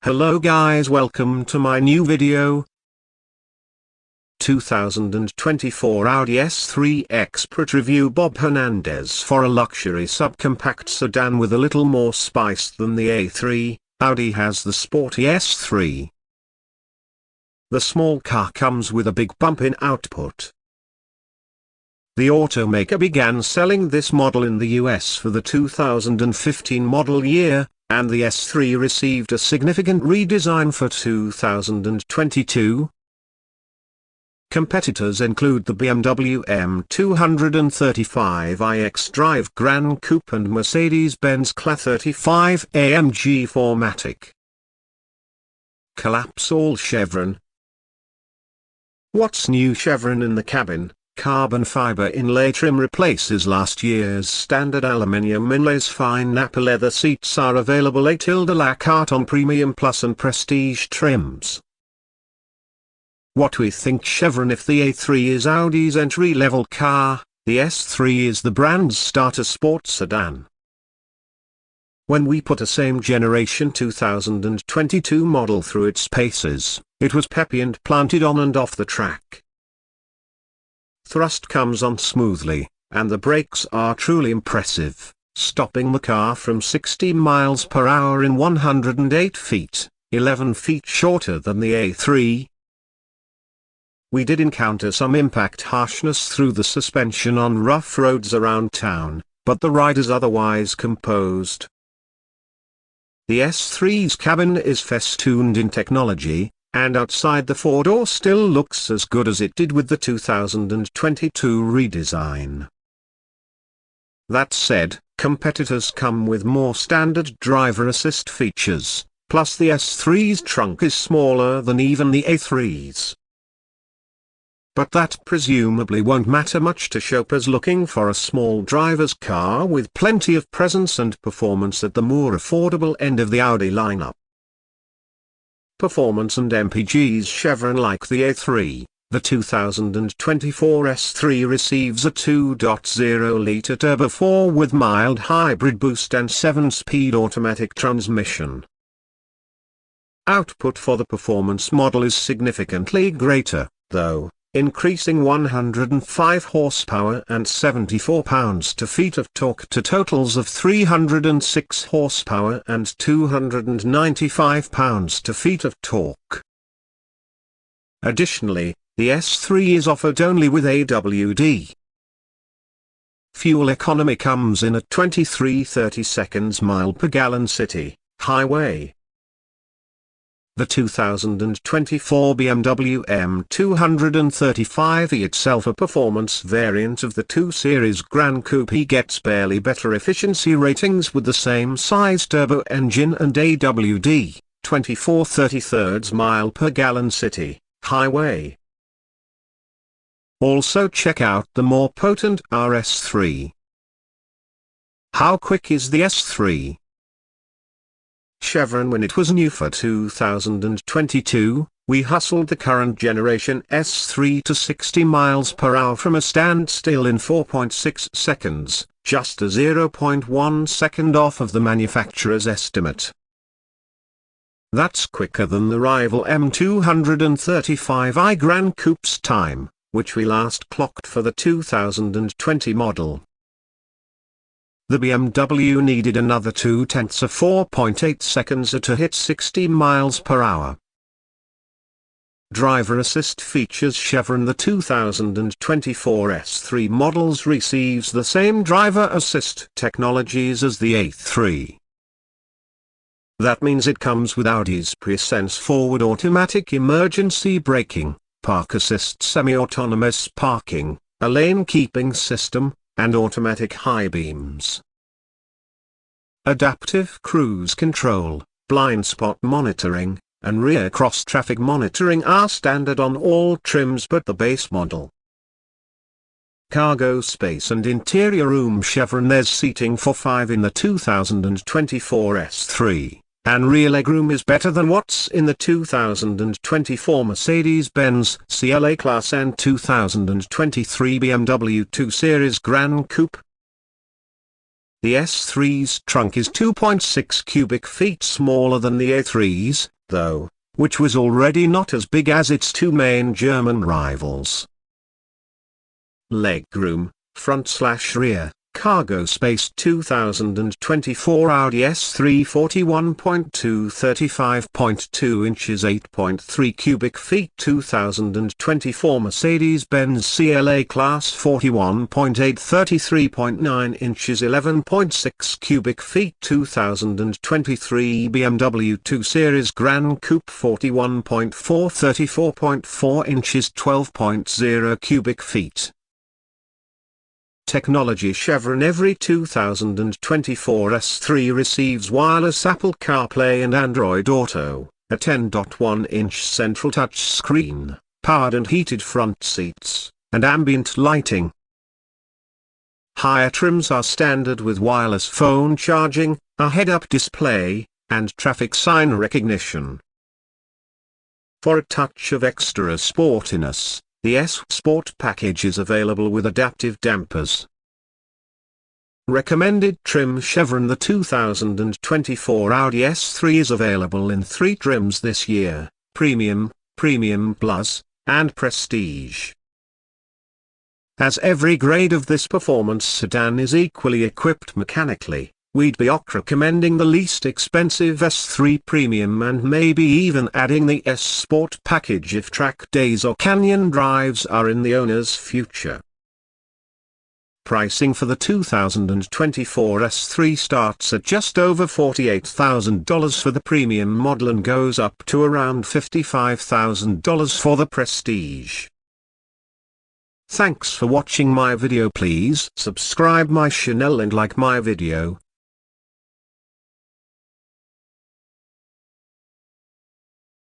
Hello guys, welcome to my new video. 2024 Audi S3 Expert Review. Bob Hernandez. For a luxury subcompact sedan with a little more spice than the A3, Audi has the sporty S3. The small car comes with a big bump in output. The automaker began selling this model in the US for the 2015 model year, and the S3 received a significant redesign for 2022. Competitors include the BMW M235i X-Drive Gran Coupe and Mercedes-Benz Cla 35 AMG 4MATIC. Collapse all chevron. What's new? Chevron in the cabin. Carbon fiber inlay trim replaces last year's standard aluminium inlays. Fine Napa leather seats are available. La carte on Premium Plus and Prestige trims. What we think Chevron. If the A3 is Audi's entry-level car, the S3 is the brand's starter sports sedan. When we put a same-generation 2022 model through its paces, it was peppy and planted on and off the track. Thrust comes on smoothly, and the brakes are truly impressive, stopping the car from 60 miles per hour in 108 feet, 11 feet shorter than the A3. We did encounter some impact harshness through the suspension on rough roads around town, but the ride is otherwise composed. The S3's cabin is festooned in technology, and outside the four-door still looks as good as it did with the 2022 redesign. That said, competitors come with more standard driver assist features, plus the S3's trunk is smaller than even the A3's. But that presumably won't matter much to shoppers looking for a small driver's car with plenty of presence and performance at the more affordable end of the Audi lineup. Performance and MPG's Chevron. Like the A3, the 2024 S3 receives a 2.0-litre turbo 4 with mild hybrid boost and 7-speed automatic transmission. Output for the performance model is significantly greater, though, increasing 105 horsepower and 74 pounds-feet of torque to totals of 306 horsepower and 295 pounds-feet of torque. Additionally, the S3 is offered only with AUDI. Fuel economy comes in at 23.30 miles per gallon city, highway. The 2024 BMW M235i itself, a performance variant of the 2 Series Gran Coupe, gets barely better efficiency ratings with the same size turbo engine and AUDI, 24.33 miles per gallon city, highway. Also check out the more potent RS3. How quick is the S3? Chevron. When it was new for 2022, we hustled the current generation S3 to 60 miles per hour from a standstill in 4.6 seconds, just a 0.1 second off of the manufacturer's estimate. That's quicker than the rival M235i Gran Coupe's time, which we last clocked for the 2020 model. The BMW needed another 0.2 of 4.8 seconds to hit 60 miles per hour. Driver assist features. Chevron. The 2024 S3 models receives the same driver assist technologies as the A3. That means it comes with Audi's PreSense forward automatic emergency braking, park assist semi-autonomous parking, a lane keeping system, and automatic high beams. Adaptive cruise control, blind spot monitoring, and rear cross-traffic monitoring are standard on all trims but the base model. Cargo space and interior room. Chevron. There's seating for 5 in the 2024 S3, and rear legroom is better than what's in the 2024 Mercedes-Benz CLA Class and 2023 BMW 2 Series Gran Coupe. The S3's trunk is 2.6 cubic feet smaller than the A3's, though, which was already not as big as its two main German rivals. Legroom, front/rear, cargo space 2024 Audi S3 41.2 35.2 inches 8.3 cubic feet 2024 Mercedes-Benz CLA Class 41.8 33.9 inches 11.6 cubic feet 2023 BMW 2 Series Gran Coupe 41.4 34.4 inches 12.0 cubic feet. Technology Chevron every 2024 S3 receives wireless Apple CarPlay and Android Auto, a 10.1-inch central touchscreen, powered and heated front seats, and ambient lighting. Higher trims are standard with wireless phone charging, a head-up display, and traffic sign recognition. For a touch of extra sportiness, the S Sport package is available with adaptive dampers. Recommended trim Chevron. The 2024 Audi S3 is available in 3 trims this year: Premium, Premium Plus, and Prestige. As every grade of this performance sedan is equally equipped mechanically, we'd be recommending the least expensive S3 Premium and maybe even adding the S Sport package if track days or canyon drives are in the owner's future. Pricing for the 2024 S3 starts at just over $48,000 for the Premium model and goes up to around $55,000 for the Prestige. Thanks for watching my video. Please subscribe my channel and like my video.